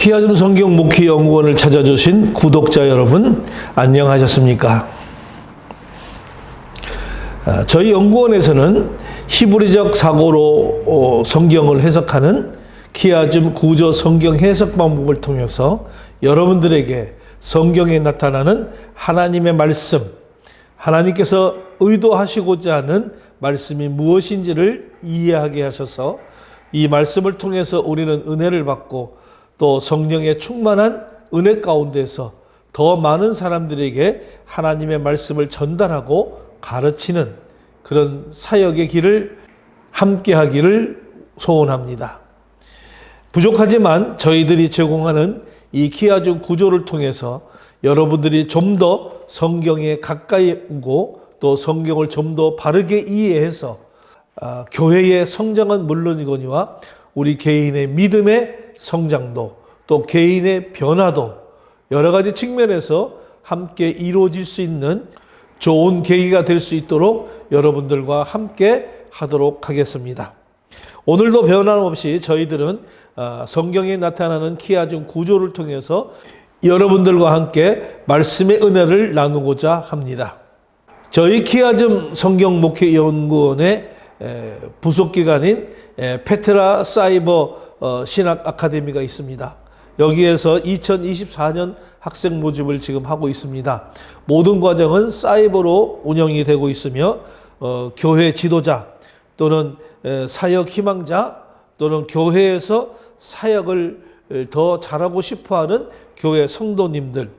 키아즘 성경 목회 연구원을 찾아주신 구독자 여러분, 안녕하셨습니까? 저희 연구원에서는 히브리적 사고로 성경을 해석하는 키아즘 구조 성경 해석 방법을 통해서 여러분들에게 성경에 나타나는 하나님의 말씀, 하나님께서 의도하시고자 하는 말씀이 무엇인지를 이해하게 하셔서 이 말씀을 통해서 우리는 은혜를 받고 또 성령의 충만한 은혜 가운데서 더 많은 사람들에게 하나님의 말씀을 전달하고 가르치는 그런 사역의 길을 함께 하기를 소원합니다. 부족하지만 저희들이 제공하는 이 키아즘 구조를 통해서 여러분들이 좀 더 성경에 가까이 오고 또 성경을 좀 더 바르게 이해해서 교회의 성장은 물론이거니와 우리 개인의 믿음의 성장도 또 개인의 변화도 여러 가지 측면에서 함께 이루어질 수 있는 좋은 계기가 될 수 있도록 여러분들과 함께 하도록 하겠습니다. 오늘도 변함없이 저희들은 성경에 나타나는 키아즘 구조를 통해서 여러분들과 함께 말씀의 은혜를 나누고자 합니다. 저희 키아즘 성경 목회 연구원의 부속기관인 페트라 사이버 신학 아카데미가 있습니다. 여기에서 2024년 학생 모집을 지금 하고 있습니다. 모든 과정은 사이버로 운영이 되고 있으며 교회 지도자 또는 사역 희망자 또는 교회에서 사역을 더 잘하고 싶어하는 교회 성도님들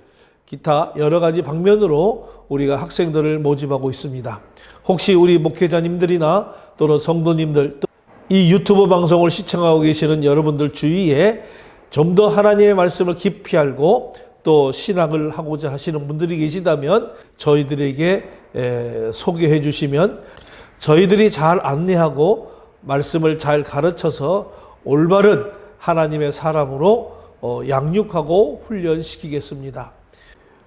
기타 여러 가지 방면으로 우리가 학생들을 모집하고 있습니다. 혹시 우리 목회자님들이나 또는 성도님들 이 유튜브 방송을 시청하고 계시는 여러분들 주위에 좀 더 하나님의 말씀을 깊이 알고 또 신학을 하고자 하시는 분들이 계시다면 저희들에게 소개해 주시면 저희들이 잘 안내하고 말씀을 잘 가르쳐서 올바른 하나님의 사람으로 양육하고 훈련시키겠습니다.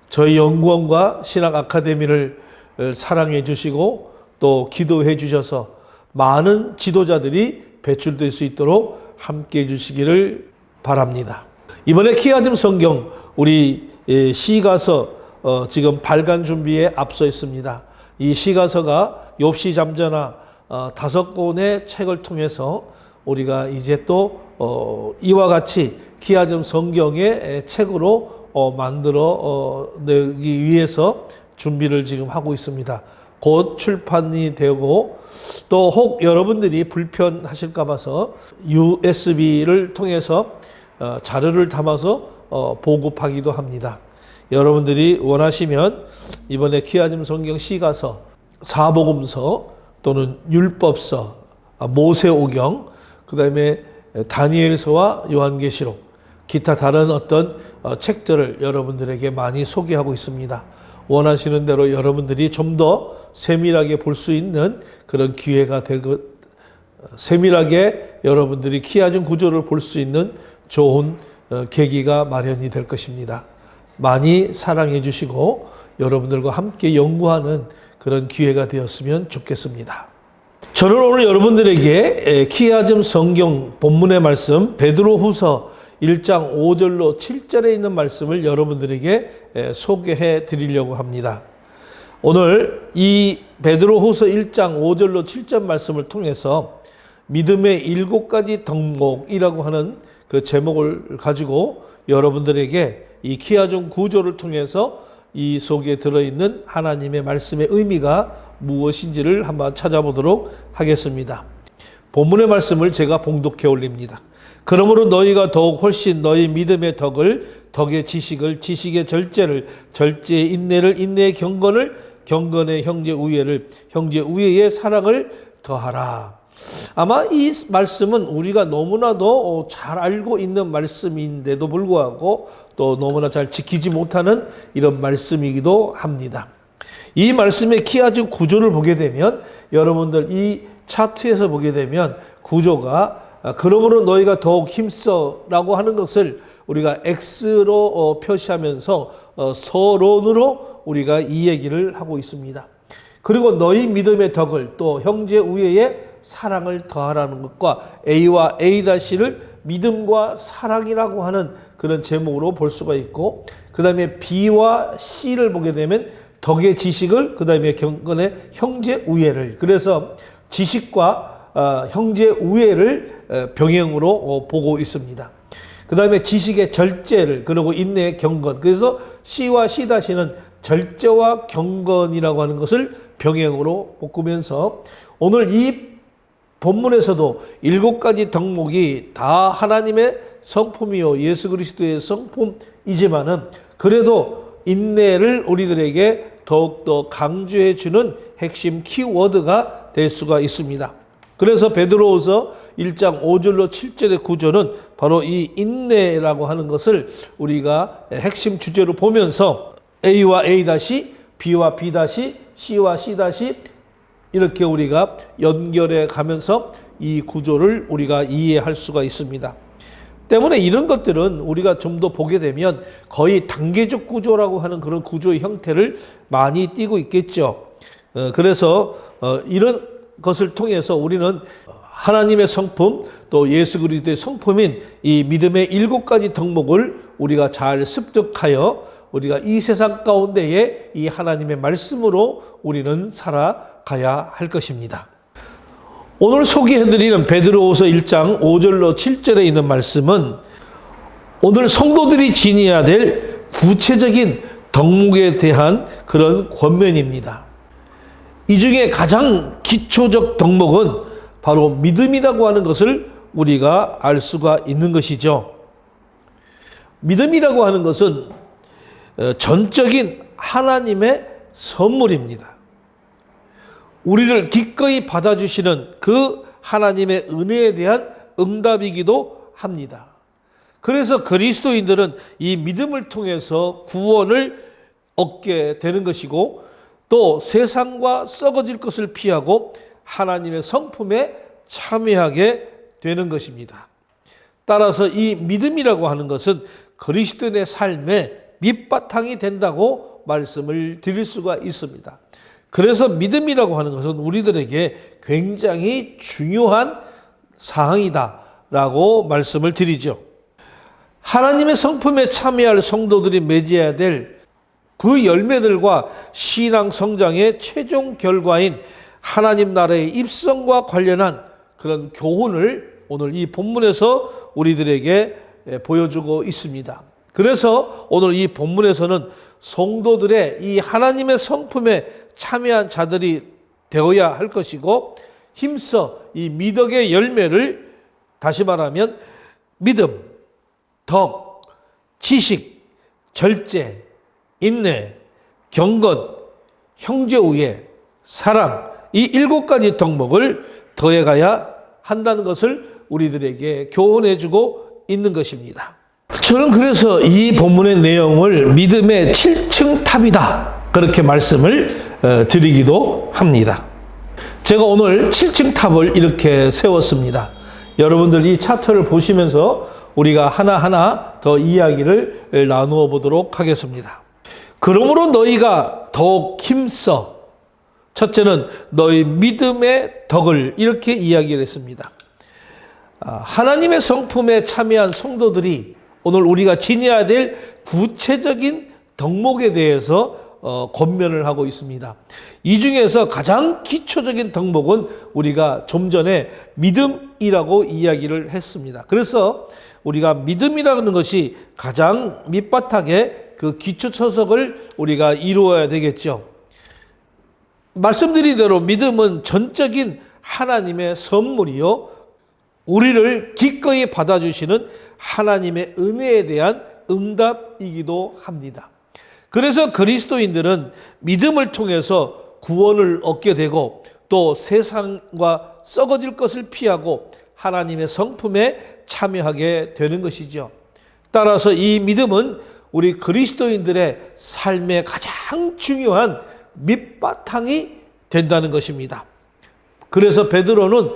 저희 연구원과 신학 아카데미를 사랑해 주시고 또 기도해 주셔서 많은 지도자들이 배출될 수 있도록 함께 해 주시기를 바랍니다. 이번에 키아즘 성경 우리 시가서 지금 발간 준비에 앞서 있습니다. 이 시가서가 욥시 잠자나 5권의 책을 통해서 우리가 이제 또 이와 같이 키아즘 성경의 책으로 만들어 내기 위해서 준비를 지금 하고 있습니다. 곧 출판이 되고 또 혹 여러분들이 불편하실까 봐서 USB를 통해서 자료를 담아서 보급하기도 합니다. 여러분들이 원하시면 이번에 키아즘 성경 시가서, 사복음서 또는 율법서, 모세오경, 그 다음에 다니엘서와 요한계시록, 기타 다른 어떤 책들을 여러분들에게 많이 소개하고 있습니다. 원하시는 대로 여러분들이 좀 더 세밀하게 볼 수 있는 그런 기회가 되고 세밀하게 여러분들이 키아즘 구조를 볼 수 있는 좋은 계기가 마련이 될 것입니다. 많이 사랑해 주시고 여러분들과 함께 연구하는 그런 기회가 되었으면 좋겠습니다. 저는 오늘 여러분들에게 키아즘 성경 본문의 말씀 베드로후서 1장 5절로 7절에 있는 말씀을 여러분들에게 소개해 드리려고 합니다. 오늘 이 베드로후서 1장 5절로 7절 말씀을 통해서 믿음의 7가지 덕목이라고 하는 그 제목을 가지고 여러분들에게 이 키아즘 구조를 통해서 이 속에 들어있는 하나님의 말씀의 의미가 무엇인지를 한번 찾아보도록 하겠습니다. 본문의 말씀을 제가 봉독해 올립니다. 그러므로 너희가 더욱 훨씬 너희 믿음의 덕의 지식을, 지식의 절제를, 절제의 인내를, 인내의 경건을, 경건의 형제 우애를, 형제 우애의 사랑을 더하라. 아마 이 말씀은 우리가 너무나도 잘 알고 있는 말씀인데도 불구하고 또 너무나 잘 지키지 못하는 이런 말씀이기도 합니다. 이 말씀의 키아즘 구조를 보게 되면 여러분들 이 차트에서 보게 되면 구조가 그러므로 너희가 더욱 힘써 라고 하는 것을 우리가 X로 표시하면서 서론으로 우리가 이 얘기를 하고 있습니다. 그리고 너희 믿음의 덕을 또 형제 우애의 사랑을 더하라는 것과 A와 A-를 믿음과 사랑이라고 하는 그런 제목으로 볼 수가 있고, 그 다음에 B와 C를 보게 되면 덕의 지식을, 그 다음에 경건의 형제 우애를. 그래서 지식과 형제 우애를 병행으로 보고 있습니다. 그 다음에 지식의 절제를, 그리고 인내의 경건. 그래서 C와 C-는 절제와 경건이라고 하는 것을 병행으로 볶으면서 오늘 이 본문에서도 7가지 덕목이 다 하나님의 성품이요 예수 그리스도의 성품이지만은 그래도 인내를 우리들에게 더욱더 강조해 주는 핵심 키워드가 될 수가 있습니다. 그래서 베드로후서 1장 5절로 7절의 구절은 바로 이 인내라고 하는 것을 우리가 핵심 주제로 보면서 A와 A-, B와 B-, C와 C- 이렇게 우리가 연결해 가면서 이 구조를 우리가 이해할 수가 있습니다. 때문에 이런 것들은 우리가 좀 더 보게 되면 거의 단계적 구조라고 하는 그런 구조의 형태를 많이 띠고 있겠죠. 그래서 이런 것을 통해서 우리는 하나님의 성품 또 예수 그리스도의 성품인 이 믿음의 7가지 덕목을 우리가 잘 습득하여 우리가 이 세상 가운데에 이 하나님의 말씀으로 우리는 살아가야 할 것입니다. 오늘 소개해드리는 베드로후서 1장 5절로 7절에 있는 말씀은 오늘 성도들이 지니어야 될 구체적인 덕목에 대한 그런 권면입니다. 이 중에 가장 기초적 덕목은 바로 믿음이라고 하는 것을 우리가 알 수가 있는 것이죠. 믿음이라고 하는 것은 전적인 하나님의 선물입니다. 우리를 기꺼이 받아주시는 그 하나님의 은혜에 대한 응답이기도 합니다. 그래서 그리스도인들은 이 믿음을 통해서 구원을 얻게 되는 것이고 또 세상과 썩어질 것을 피하고 하나님의 성품에 참여하게 되는 것입니다. 따라서 이 믿음이라고 하는 것은 그리스도인의 삶의 밑바탕이 된다고 말씀을 드릴 수가 있습니다. 그래서 믿음이라고 하는 것은 우리들에게 굉장히 중요한 사항이다라고 말씀을 드리죠. 하나님의 성품에 참여할 성도들이 맺어야 될 그 열매들과 신앙 성장의 최종 결과인 하나님 나라의 입성과 관련한 그런 교훈을 오늘 이 본문에서 우리들에게 보여주고 있습니다. 그래서 오늘 이 본문에서는 성도들의 이 하나님의 성품에 참여한 자들이 되어야 할 것이고 힘써 이 미덕의 열매를 다시 말하면 믿음, 덕, 지식, 절제, 인내, 경건, 형제우애, 사랑 이 7가지 덕목을 더해가야 한다는 것을 우리들에게 교훈해주고 있는 것입니다. 저는 그래서 이 본문의 내용을 믿음의 7층 탑이다 그렇게 말씀을 드리기도 합니다. 제가 오늘 7층 탑을 이렇게 세웠습니다. 여러분들 이 차트를 보시면서 우리가 하나하나 더 이야기를 나누어 보도록 하겠습니다. 그러므로 너희가 더욱 힘써 첫째는 너희 믿음의 덕을 이렇게 이야기를 했습니다. 하나님의 성품에 참여한 성도들이 오늘 우리가 지녀야 될 구체적인 덕목에 대해서 권면을 하고 있습니다. 이 중에서 가장 기초적인 덕목은 우리가 좀 전에 믿음이라고 이야기를 했습니다. 그래서 우리가 믿음이라는 것이 가장 밑바탕에 그 기초 초석을 우리가 이루어야 되겠죠. 말씀드린 대로 믿음은 전적인 하나님의 선물이요 우리를 기꺼이 받아주시는 하나님의 은혜에 대한 응답이기도 합니다. 그래서 그리스도인들은 믿음을 통해서 구원을 얻게 되고 또 세상과 썩어질 것을 피하고 하나님의 성품에 참여하게 되는 것이죠. 따라서 이 믿음은 우리 그리스도인들의 삶의 가장 중요한 밑바탕이 된다는 것입니다. 그래서 베드로는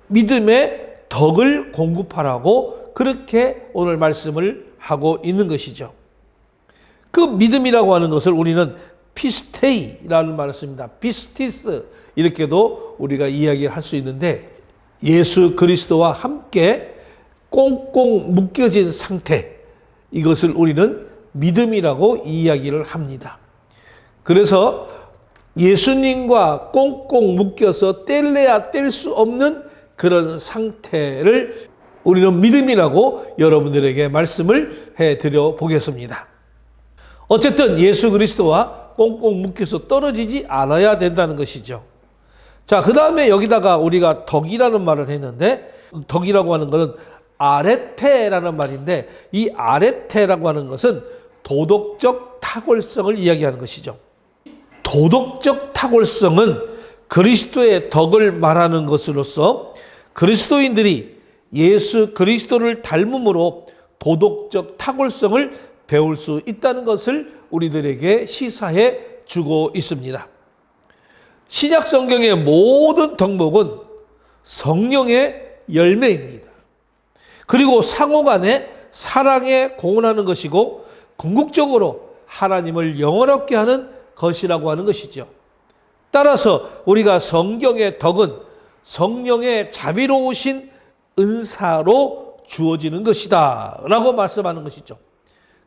믿음의 덕을 공급하라고 그렇게 오늘 말씀을 하고 있는 것이죠. 그 믿음이라고 하는 것을 우리는 피스테이라는 말을 씁니다. 피스티스 이렇게도 우리가 이야기할 수 있는데 예수 그리스도와 함께 꽁꽁 묶여진 상태 이것을 우리는 믿음이라고 이야기를 합니다. 그래서 예수님과 꽁꽁 묶여서 뗄래야 뗄 수 없는 그런 상태를 우리는 믿음이라고 여러분들에게 말씀을 해드려 보겠습니다. 어쨌든 예수 그리스도와 꽁꽁 묶여서 떨어지지 않아야 된다는 것이죠. 자, 그 다음에 여기다가 우리가 덕이라는 말을 했는데, 덕이라고 하는 것은 아레테라는 말인데, 이 아레테라고 하는 것은 도덕적 탁월성을 이야기하는 것이죠. 도덕적 탁월성은 그리스도의 덕을 말하는 것으로서 그리스도인들이 예수 그리스도를 닮음으로 도덕적 탁월성을 배울 수 있다는 것을 우리들에게 시사해 주고 있습니다. 신약 성경의 모든 덕목은 성령의 열매입니다. 그리고 상호간에 사랑에 공헌하는 것이고 궁극적으로 하나님을 영원롭게 하는 것이라고 하는 것이죠. 따라서 우리가 성경의 덕은 성령의 자비로우신 은사로 주어지는 것이다 라고 말씀하는 것이죠.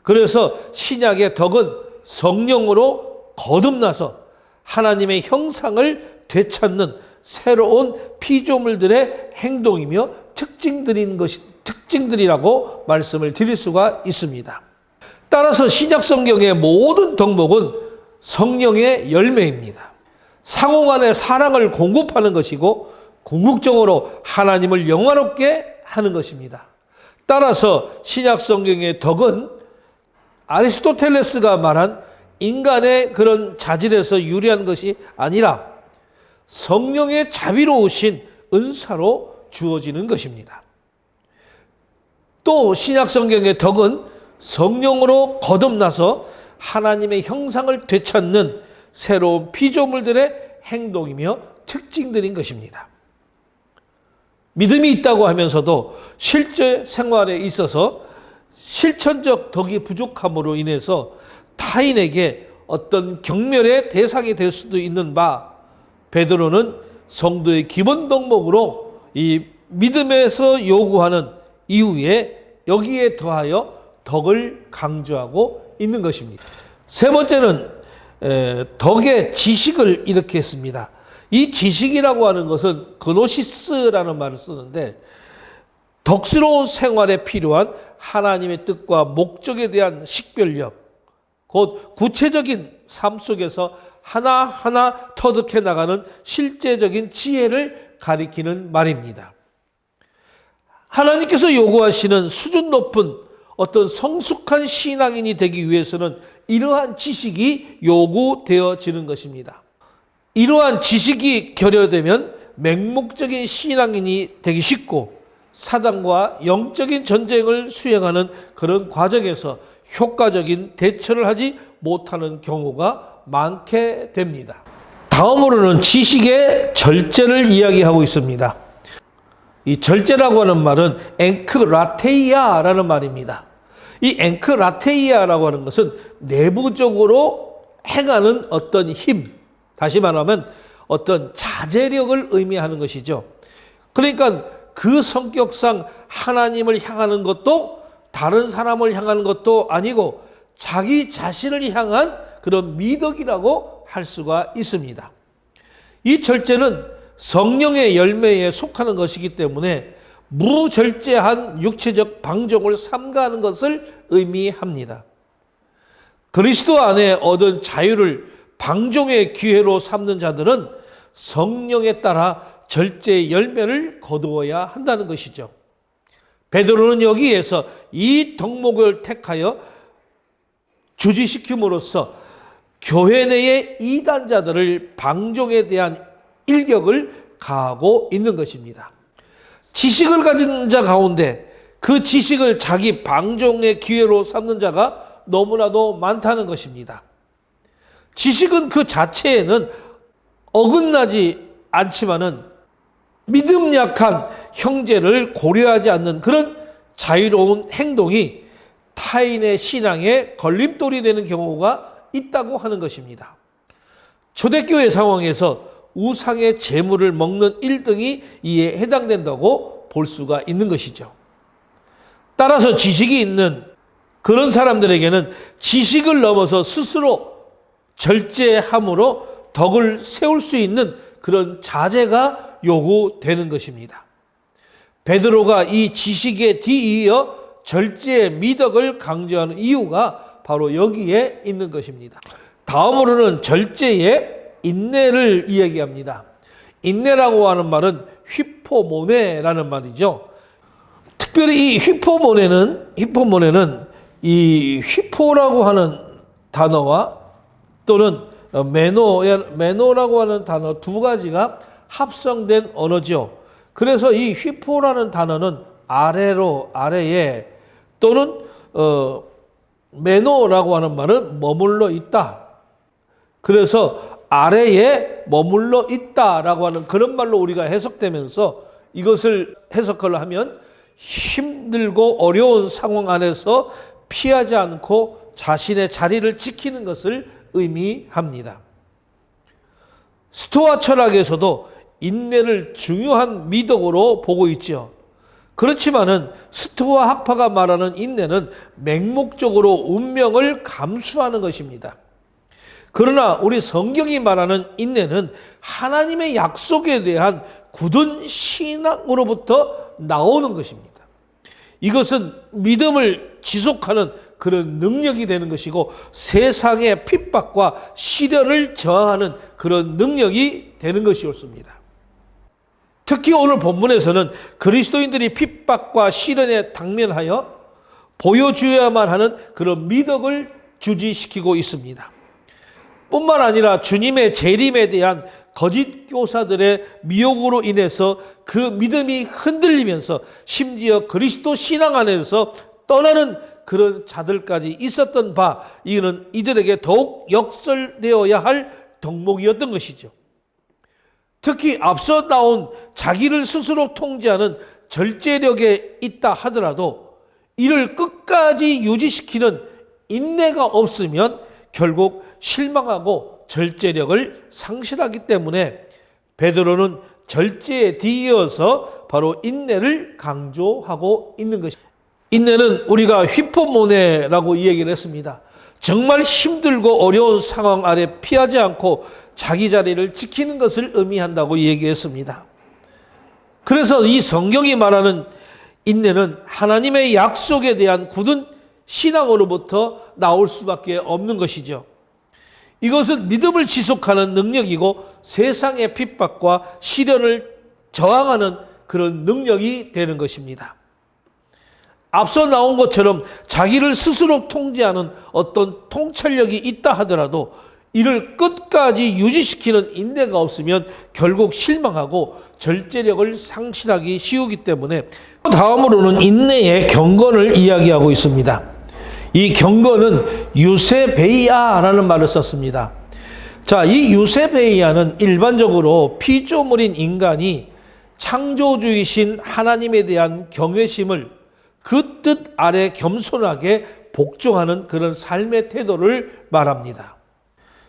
그래서 신약의 덕은 성령으로 거듭나서 하나님의 형상을 되찾는 새로운 피조물들의 행동이며 특징들이라고 말씀을 드릴 수가 있습니다. 따라서 신약 성경의 모든 덕목은 성령의 열매입니다. 상호간의 사랑을 공급하는 것이고 궁극적으로 하나님을 영화롭게 하는 것입니다. 따라서 신약 성경의 덕은 아리스토텔레스가 말한 인간의 그런 자질에서 유래한 것이 아니라 성령의 자비로우신 은사로 주어지는 것입니다. 또 신약 성경의 덕은 성령으로 거듭나서 하나님의 형상을 되찾는 새로운 피조물들의 행동이며 특징들인 것입니다. 믿음이 있다고 하면서도 실제 생활에 있어서 실천적 덕이 부족함으로 인해서 타인에게 어떤 경멸의 대상이 될 수도 있는 바, 베드로는 성도의 기본 덕목으로 이 믿음에서 요구하는 이후에 여기에 더하여 덕을 강조하고 있는 것입니다. 세 번째는 덕의 지식을 이렇게 했습니다. 이 지식이라고 하는 것은 그노시스라는 말을 쓰는데 덕스러운 생활에 필요한 하나님의 뜻과 목적에 대한 식별력, 곧 구체적인 삶 속에서 하나하나 터득해 나가는 실제적인 지혜를 가리키는 말입니다. 하나님께서 요구하시는 수준 높은 어떤 성숙한 신앙인이 되기 위해서는 이러한 지식이 요구되어지는 것입니다. 이러한 지식이 결여되면 맹목적인 신앙인이 되기 쉽고 사단과 영적인 전쟁을 수행하는 그런 과정에서 효과적인 대처를 하지 못하는 경우가 많게 됩니다. 다음으로는 지식의 절제를 이야기하고 있습니다. 이 절제라고 하는 말은 엥크라테이아라는 말입니다. 이 엥크라테이아라고 하는 것은 내부적으로 행하는 어떤 힘, 다시 말하면 어떤 자제력을 의미하는 것이죠. 그러니까 그 성격상 하나님을 향하는 것도 다른 사람을 향하는 것도 아니고 자기 자신을 향한 그런 미덕이라고 할 수가 있습니다. 이 절제는 성령의 열매에 속하는 것이기 때문에 무절제한 육체적 방종을 삼가하는 것을 의미합니다. 그리스도 안에 얻은 자유를 방종의 기회로 삼는 자들은 성령에 따라 절제의 열매를 거두어야 한다는 것이죠. 베드로는 여기에서 이 덕목을 택하여 주지시킴으로써 교회 내의 이단자들을 방종에 대한 일격을 가하고 있는 것입니다. 지식을 가진 자 가운데 그 지식을 자기 방종의 기회로 삼는 자가 너무나도 많다는 것입니다. 지식은 그 자체에는 어긋나지 않지만은 믿음 약한 형제를 고려하지 않는 그런 자유로운 행동이 타인의 신앙에 걸림돌이 되는 경우가 있다고 하는 것입니다. 초대교회 상황에서 우상의 재물을 먹는 1등이 이에 해당된다고 볼 수가 있는 것이죠. 따라서 지식이 있는 그런 사람들에게는 지식을 넘어서 스스로 절제함으로 덕을 세울 수 있는 그런 자제가 요구되는 것입니다. 베드로가 이 지식에 뒤이어 절제의 미덕을 강조하는 이유가 바로 여기에 있는 것입니다. 다음으로는 절제의 인내를 이야기합니다. 인내라고 하는 말은 휘포모네라는 말이죠. 특별히 이 휘포모네는 이 휘포라고 하는 단어와 또는 메노라고 하는 단어 두 가지가 합성된 언어죠. 그래서 이 휘포라는 단어는 아래에 또는 메노라고 하는 말은 머물러 있다. 그래서 아래에 머물러 있다라고 하는 그런 말로 우리가 해석되면서 이것을 해석을 하면 힘들고 어려운 상황 안에서 피하지 않고 자신의 자리를 지키는 것을 의미합니다. 스토아 철학에서도 인내를 중요한 미덕으로 보고 있죠. 그렇지만은 스토아 학파가 말하는 인내는 맹목적으로 운명을 감수하는 것입니다. 그러나 우리 성경이 말하는 인내는 하나님의 약속에 대한 굳은 신앙으로부터 나오는 것입니다. 이것은 믿음을 지속하는 그런 능력이 되는 것이고 세상의 핍박과 시련을 저항하는 그런 능력이 되는 것이었습니다. 특히 오늘 본문에서는 그리스도인들이 핍박과 시련에 당면하여 보여주어야만 하는 그런 미덕을 주지시키고 있습니다. 뿐만 아니라 주님의 재림에 대한 거짓 교사들의 미혹으로 인해서 그 믿음이 흔들리면서 심지어 그리스도 신앙 안에서 떠나는 그런 자들까지 있었던 바, 이는 이들에게 더욱 역설되어야 할 덕목이었던 것이죠. 특히 앞서 나온 자기를 스스로 통제하는 절제력에 있다 하더라도 이를 끝까지 유지시키는 인내가 없으면 결국 실망하고 절제력을 상실하기 때문에 베드로는 절제에 뒤이어서 바로 인내를 강조하고 있는 것입니다. 인내는 우리가 휘포모네라고 이 얘기를 했습니다. 정말 힘들고 어려운 상황 아래 피하지 않고 자기 자리를 지키는 것을 의미한다고 얘기했습니다. 그래서 이 성경이 말하는 인내는 하나님의 약속에 대한 굳은 신앙으로부터 나올 수밖에 없는 것이죠. 이것은 믿음을 지속하는 능력이고 세상의 핍박과 시련을 저항하는 그런 능력이 되는 것입니다. 앞서 나온 것처럼 자기를 스스로 통제하는 어떤 통찰력이 있다 하더라도 이를 끝까지 유지시키는 인내가 없으면 결국 실망하고 절제력을 상실하기 쉬우기 때문에 다음으로는 인내의 경건을 이야기하고 있습니다. 이 경건은 유세베이아라는 말을 썼습니다. 자, 이 유세베이아는 일반적으로 피조물인 인간이 창조주이신 하나님에 대한 경외심을 그 뜻 아래 겸손하게 복종하는 그런 삶의 태도를 말합니다.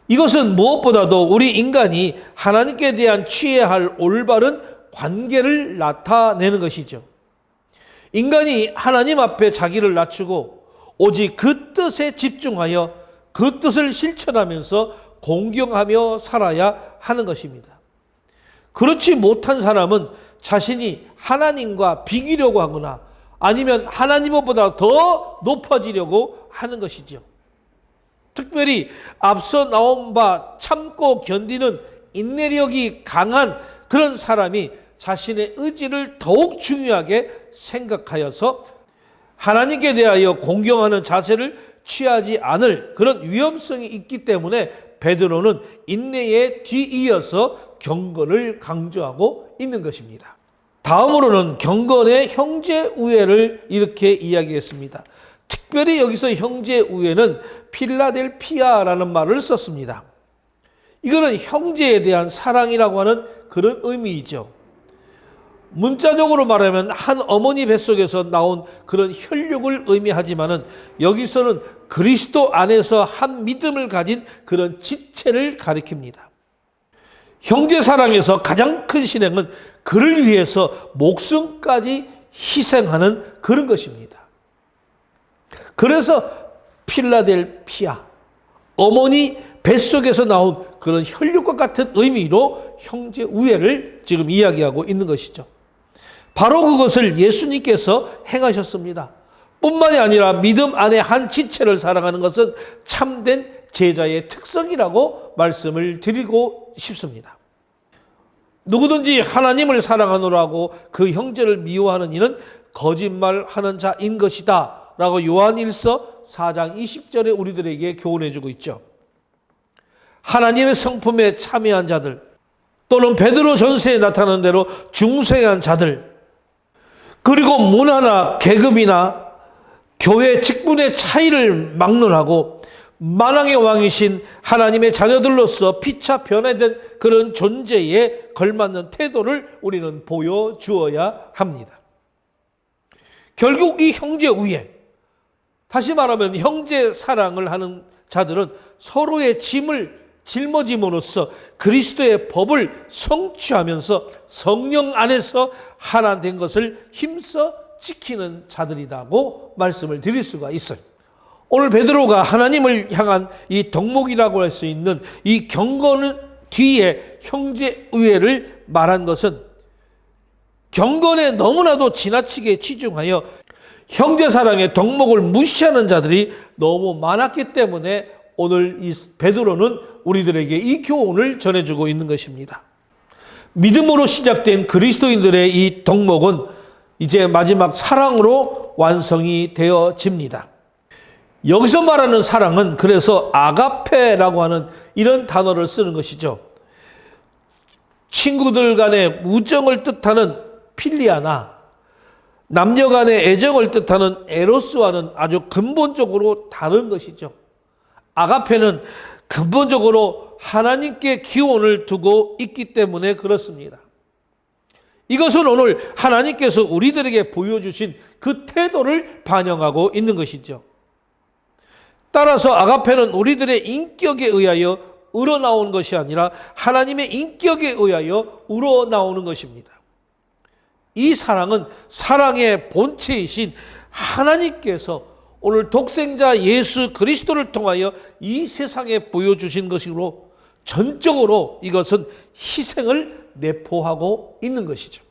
이것은 무엇보다도 우리 인간이 하나님께 대한 취해야 할 올바른 관계를 나타내는 것이죠. 인간이 하나님 앞에 자기를 낮추고 오직 그 뜻에 집중하여 그 뜻을 실천하면서 공경하며 살아야 하는 것입니다. 그렇지 못한 사람은 자신이 하나님과 비기려고 하거나 아니면 하나님보다 더 높아지려고 하는 것이죠. 특별히 앞서 나온 바 참고 견디는 인내력이 강한 그런 사람이 자신의 의지를 더욱 중요하게 생각하여서 하나님께 대하여 공경하는 자세를 취하지 않을 그런 위험성이 있기 때문에 베드로는 인내에 뒤이어서 경건을 강조하고 있는 것입니다. 다음으로는 경건의 형제우애를 이렇게 이야기했습니다. 특별히 여기서 형제우애는 필라델피아라는 말을 썼습니다. 이거는 형제에 대한 사랑이라고 하는 그런 의미이죠. 문자적으로 말하면 한 어머니 뱃속에서 나온 그런 혈육을 의미하지만은 여기서는 그리스도 안에서 한 믿음을 가진 그런 지체를 가리킵니다. 형제 사랑에서 가장 큰 실행은 그를 위해서 목숨까지 희생하는 그런 것입니다. 그래서 필라델피아, 어머니 뱃속에서 나온 그런 혈육과 같은 의미로 형제 우애를 지금 이야기하고 있는 것이죠. 바로 그것을 예수님께서 행하셨습니다. 뿐만이 아니라 믿음 안에 한 지체를 사랑하는 것은 참된 제자의 특성이라고 말씀을 드리고 싶습니다. 누구든지 하나님을 사랑하노라고 그 형제를 미워하는 이는 거짓말하는 자인 것이다 라고 요한일서 4장 20절에 우리들에게 교훈해 주고 있죠. 하나님의 성품에 참여한 자들, 또는 베드로 전서에 나타난 대로 중생한 자들, 그리고 문화나 계급이나 교회 직분의 차이를 막론하고 만왕의 왕이신 하나님의 자녀들로서 피차 변화된 그런 존재에 걸맞는 태도를 우리는 보여주어야 합니다. 결국 이 형제 우애, 다시 말하면 형제 사랑을 하는 자들은 서로의 짐을 짊어짐으로써 그리스도의 법을 성취하면서 성령 안에서 하나 된 것을 힘써 지키는 자들이라고 말씀을 드릴 수가 있어요. 오늘 베드로가 하나님을 향한 이 덕목이라고 할 수 있는 이 경건은 뒤에 형제 우애를 말한 것은 경건에 너무나도 지나치게 치중하여 형제 사랑의 덕목을 무시하는 자들이 너무 많았기 때문에 오늘 이 베드로는 우리들에게 이 교훈을 전해주고 있는 것입니다. 믿음으로 시작된 그리스도인들의 이 덕목은 이제 마지막 사랑으로 완성이 되어집니다. 여기서 말하는 사랑은 그래서 아가페라고 하는 이런 단어를 쓰는 것이죠. 친구들 간의 우정을 뜻하는 필리아나, 남녀 간의 애정을 뜻하는 에로스와는 아주 근본적으로 다른 것이죠. 아가페는 근본적으로 하나님께 기원을 두고 있기 때문에 그렇습니다. 이것은 오늘 하나님께서 우리들에게 보여주신 그 태도를 반영하고 있는 것이죠. 따라서 아가페는 우리들의 인격에 의하여 우러나오는 것이 아니라 하나님의 인격에 의하여 우러나오는 것입니다. 이 사랑은 사랑의 본체이신 하나님께서 오늘 독생자 예수 그리스도를 통하여 이 세상에 보여주신 것이므로 전적으로 이것은 희생을 내포하고 있는 것이죠.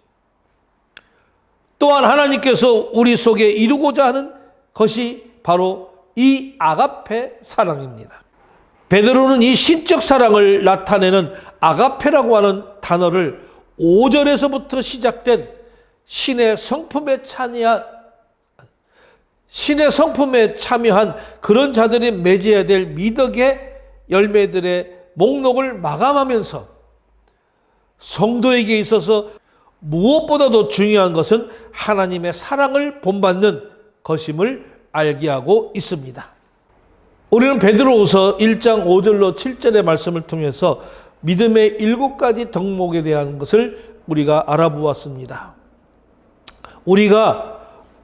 또한 하나님께서 우리 속에 이루고자 하는 것이 바로 이 아가페 사랑입니다. 베드로는 이 신적 사랑을 나타내는 아가페라고 하는 단어를 5절에서부터 시작된 신의 성품에 참여한 그런 자들이 맺어야 될 미덕의 열매들의 목록을 마감하면서 성도에게 있어서 무엇보다도 중요한 것은 하나님의 사랑을 본받는 것임을 알게 하고 있습니다. 우리는 베드로후서 1장 5절로 7절의 말씀을 통해서 믿음의 7가지 덕목에 대한 것을 우리가 알아보았습니다. 우리가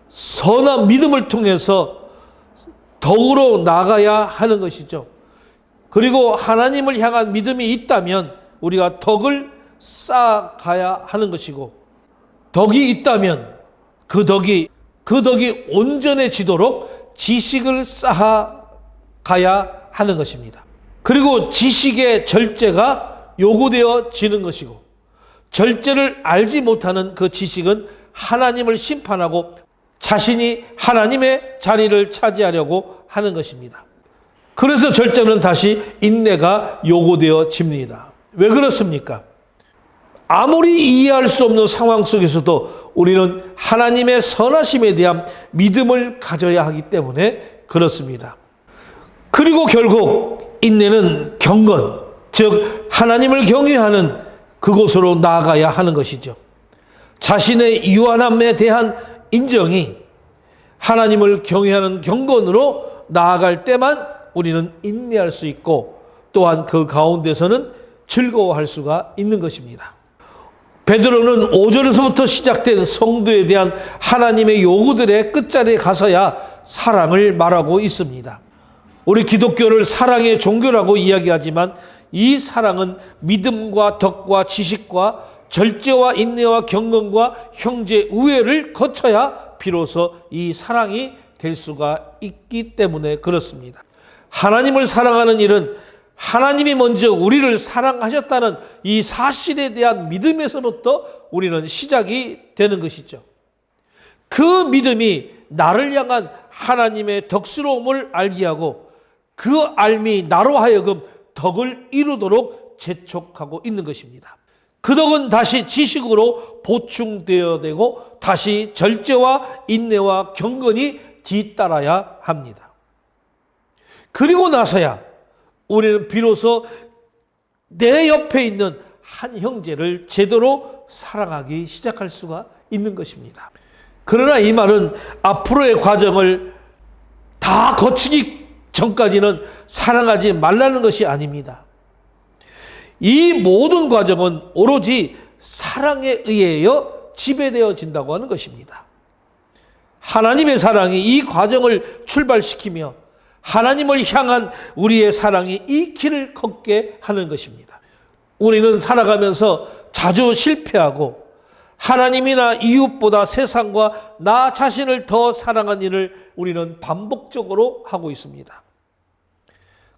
선한 믿음을 통해서 덕으로 나가야 하는 것이죠. 그리고 하나님을 향한 믿음이 있다면 우리가 덕을 쌓아가야 하는 것이고, 덕이 있다면 그 덕이 온전해지도록 지식을 쌓아가야 하는 것입니다. 그리고 지식의 절제가 요구되어지는 것이고, 절제를 알지 못하는 그 지식은 하나님을 심판하고 자신이 하나님의 자리를 차지하려고 하는 것입니다. 그래서 절제는 다시 인내가 요구되어집니다. 왜 그렇습니까? 아무리 이해할 수 없는 상황 속에서도 우리는 하나님의 선하심에 대한 믿음을 가져야 하기 때문에 그렇습니다. 그리고 결국 인내는 경건, 즉 하나님을 경외하는 그곳으로 나아가야 하는 것이죠. 자신의 유한함에 대한 인정이 하나님을 경외하는 경건으로 나아갈 때만 우리는 인내할 수 있고, 또한 그 가운데서는 즐거워할 수가 있는 것입니다. 베드로는 5절에서부터 시작된 성도에 대한 하나님의 요구들의 끝자리에 가서야 사랑을 말하고 있습니다. 우리 기독교를 사랑의 종교라고 이야기하지만 이 사랑은 믿음과 덕과 지식과 절제와 인내와 경건과 형제 우애를 거쳐야 비로소 이 사랑이 될 수가 있기 때문에 그렇습니다. 하나님을 사랑하는 일은 하나님이 먼저 우리를 사랑하셨다는 이 사실에 대한 믿음에서부터 우리는 시작이 되는 것이죠. 그 믿음이 나를 향한 하나님의 덕스러움을 알게 하고 그 알미 나로 하여금 덕을 이루도록 재촉하고 있는 것입니다. 그 덕은 다시 지식으로 보충되어야 되고 다시 절제와 인내와 경건이 뒤따라야 합니다. 그리고 나서야 우리는 비로소 내 옆에 있는 한 형제를 제대로 사랑하기 시작할 수가 있는 것입니다. 그러나 이 말은 앞으로의 과정을 다 거치기 전까지는 사랑하지 말라는 것이 아닙니다. 이 모든 과정은 오로지 사랑에 의하여 지배되어진다고 하는 것입니다. 하나님의 사랑이 이 과정을 출발시키며 하나님을 향한 우리의 사랑이 이 길을 걷게 하는 것입니다. 우리는 살아가면서 자주 실패하고 하나님이나 이웃보다 세상과 나 자신을 더 사랑한 일을 우리는 반복적으로 하고 있습니다.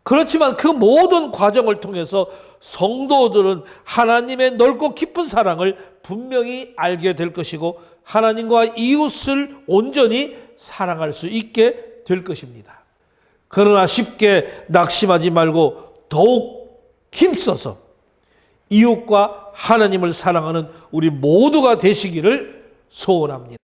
그렇지만 그 모든 과정을 통해서 성도들은 하나님의 넓고 깊은 사랑을 분명히 알게 될 것이고 하나님과 이웃을 온전히 사랑할 수 있게 될 것입니다. 그러나 쉽게 낙심하지 말고 더욱 힘써서 이웃과 하나님을 사랑하는 우리 모두가 되시기를 소원합니다.